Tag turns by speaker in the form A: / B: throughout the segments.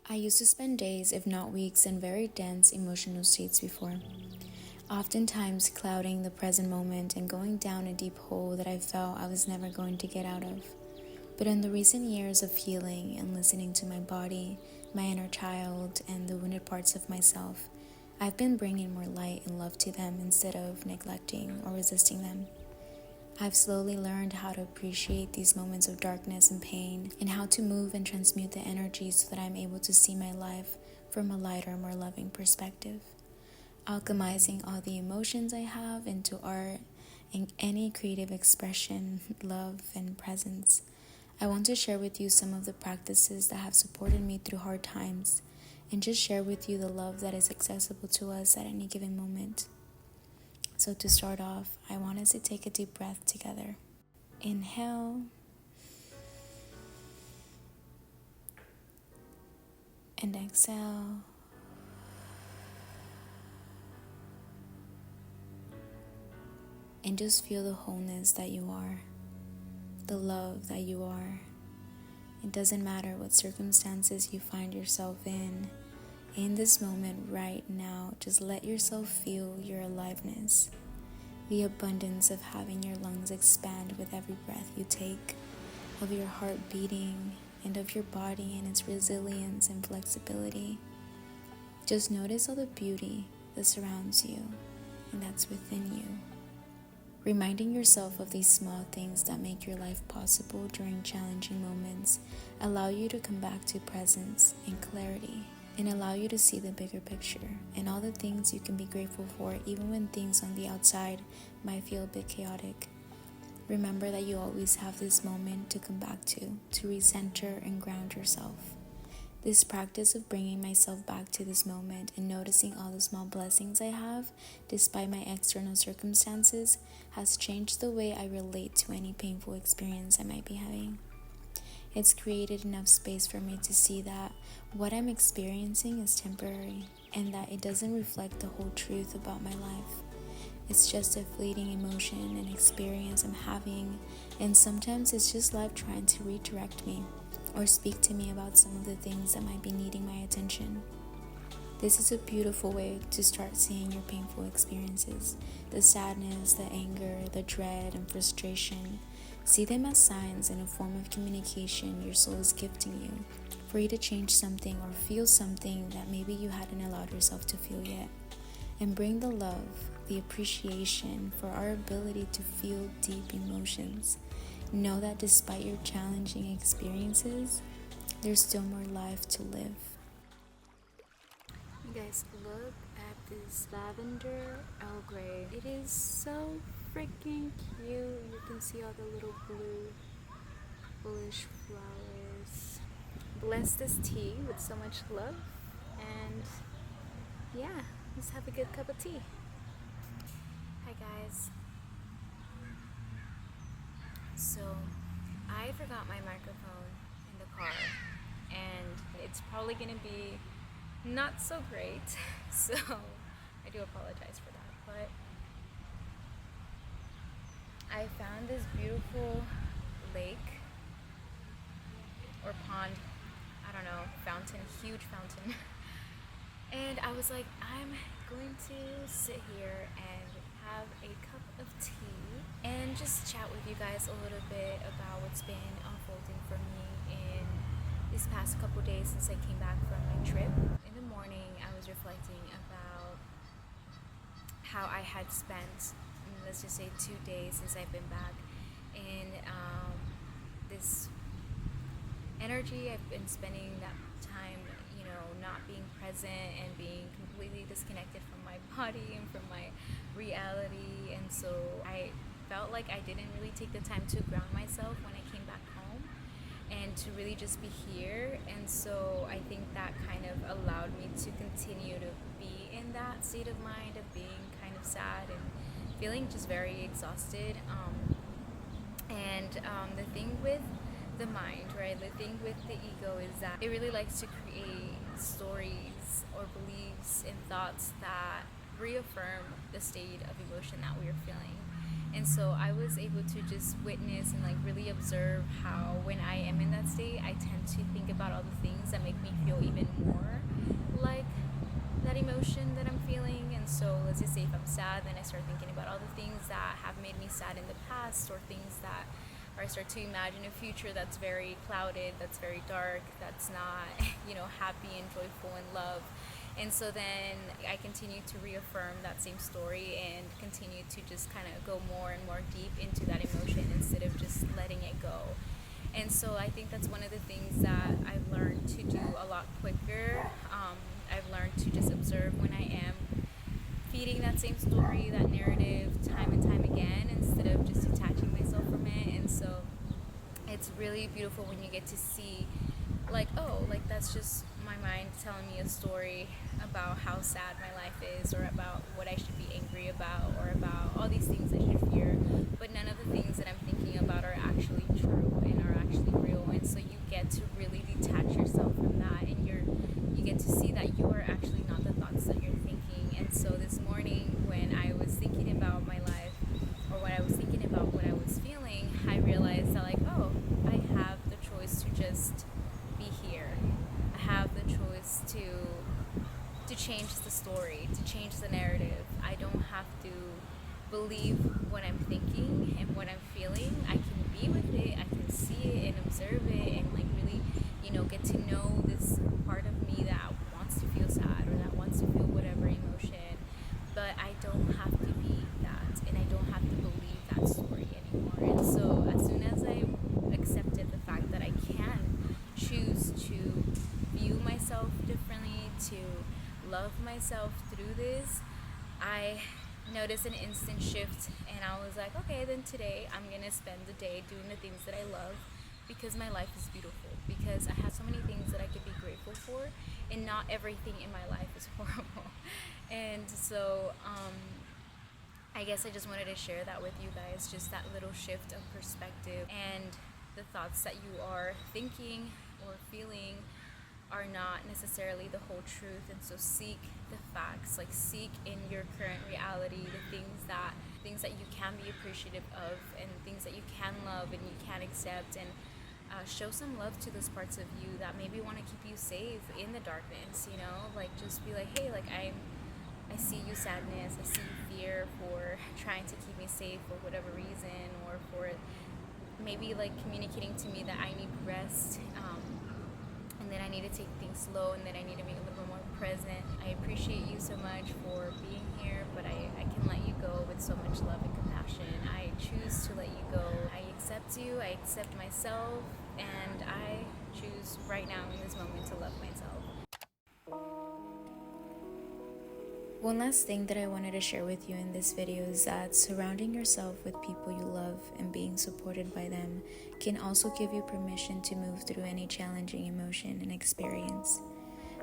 A: I used to spend days, if not weeks, in very dense emotional states before, oftentimes clouding the present moment and going down a deep hole that I felt I was never going to get out of. But in the recent years of healing and listening to my body, my inner child, and the wounded parts of myself, I've been bringing more light and love to them instead of neglecting or resisting them. I've slowly learned how to appreciate these moments of darkness and pain and how to move and transmute the energy so that I'm able to see my life from a lighter, more loving perspective. Alchemizing all the emotions I have into art and any creative expression, love, and presence. I want to share with you some of the practices that have supported me through hard times and just share with you the love that is accessible to us at any given moment. So to start off, I want us to take a deep breath together. Inhale and exhale. And just feel the wholeness that you are, the love that you are. It doesn't matter what circumstances you find yourself in this moment right now, just let yourself feel your aliveness, the abundance of having your lungs expand with every breath you take, of your heart beating, and of your body and its resilience and flexibility. Just notice all the beauty that surrounds you and that's within you. Reminding yourself of these small things that make your life possible during challenging moments allow you to come back to presence and clarity, and allow you to see the bigger picture and all the things you can be grateful for even when things on the outside might feel a bit chaotic. Remember that you always have this moment to come back to recenter and ground yourself. This practice of bringing myself back to this moment and noticing all the small blessings I have, despite my external circumstances, has changed the way I relate to any painful experience I might be having. It's created enough space for me to see that what I'm experiencing is temporary and that it doesn't reflect the whole truth about my life. It's just a fleeting emotion and experience I'm having, and sometimes it's just life trying to redirect me or speak to me about some of the things that might be needing my attention. This is a beautiful way to start seeing your painful experiences, the sadness, the anger, the dread, and frustration. See them as signs and a form of communication your soul is gifting you for you to change something or feel something that maybe you hadn't allowed yourself to feel yet. And bring the love, the appreciation for our ability to feel deep emotions. Know that despite your challenging experiences, there's still more life to live. You guys, look at this lavender Earl Grey. It is so freaking cute. You can see all the little blue, bullish flowers. Bless this tea with so much love. And yeah, let's have a good cup of tea. Hi guys. So I forgot my microphone in the car, and it's probably gonna be not so great, so I do apologize for that. But I found this beautiful lake or pond, I don't know, fountain, huge fountain. And I was like, I'm going to sit here and have a cup of tea and just chat with you guys a little bit about what's been unfolding for me in these past couple days since I came back from my trip. In the morning, I was reflecting about how I had spent, let's just say, 2 days since I've been back, in this energy I've been spending that time, not being present and being completely disconnected from my body and from my reality. And so I felt like I didn't really take the time to ground myself when I came back home and to really just be here. And so I think that kind of allowed me to continue to be in that state of mind of being kind of sad and feeling just very exhausted. The thing with the mind, right? The thing with the ego is that it really likes to create stories or beliefs and thoughts that reaffirm the state of emotion that we are feeling.
B: And so I was able to just witness and like really observe how when I am in that state, I tend to think about all the things that make me feel even more like that emotion that I'm feeling. And so let's just say if I'm sad, then I start thinking about all the things that have made me sad in the past, or things that, or I start to imagine a future that's very clouded, that's very dark, that's not, happy and joyful and love. And so then I continue to reaffirm that same story and continue to just kind of go more and more deep into that emotion instead of just letting it go. And so I think that's one of the things that I've learned to do a lot quicker. I've learned to just observe when I am feeding that same story, that narrative, time and time again, instead of just detaching myself from it. And so it's really beautiful when you get to see, like, oh, like that's just my mind telling me a story about how sad my life is, or about what I should be angry about, or about all these things I should fear. But none of the things that I'm thinking about are actually true and are actually real. And so you get to really detach yourself from that, and you get to see that you are actually not the thoughts that you're thinking. And so this morning, when I was thinking about my life, or when I was thinking about what I was feeling, I realized that, like, oh, I have the choice to just be here. I have the choice to change the story, to change the narrative. I don't have to believe what I'm thinking and what I'm feeling. I can be with it, I can see it and observe it, and like really, get to know this part of me that wants to feel sad, or that wants to feel whatever emotion. But I don't have to be that, and I don't have to believe that story anymore. And so as soon as I accepted the fact that I can choose to view myself differently, to love myself through this, I noticed an instant shift, and I was like, okay, then today I'm gonna spend the day doing the things that I love, because my life is beautiful, because I have so many things that I could be grateful for, and not everything in my life is horrible. And so I guess I just wanted to share that with you guys, just that little shift of perspective. And the thoughts that you are thinking or feeling are not necessarily the whole truth. And so seek the facts, like seek in your current reality the things that you can be appreciative of, and things that you can love and you can accept, and show some love to those parts of you that maybe want to keep you safe in the darkness. Like, just be like, hey, like I see you, sadness. I see you, fear, for trying to keep me safe for whatever reason, or for maybe like communicating to me that I need rest, and then I need to take things slow, and then I need to be a little bit more present. I appreciate you so much for being here, but I can let you go with so much love and compassion. I choose to let you go. I accept you, I accept myself, and I choose right now in this moment to love myself.
A: One last thing that I wanted to share with you in this video is that surrounding yourself with people you love and being supported by them can also give you permission to move through any challenging emotion and experience.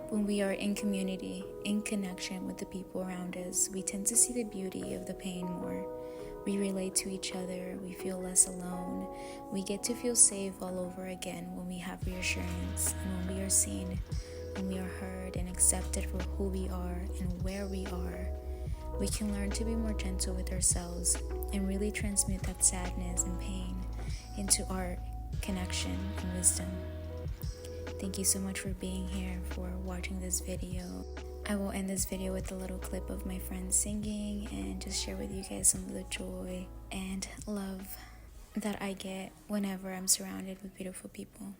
A: When we are in community, in connection with the people around us, we tend to see the beauty of the pain more. We relate to each other, we feel less alone, we get to feel safe all over again when we have reassurance, and when we are seen, when we are heard and accepted for who we are and where we are. We can learn to be more gentle with ourselves and really transmute that sadness and pain into art, connection, and wisdom. Thank you so much for being here, for watching this video. I will end this video with a little clip of my friend singing, and just share with you guys some of the joy and love that I get whenever I'm surrounded with beautiful people.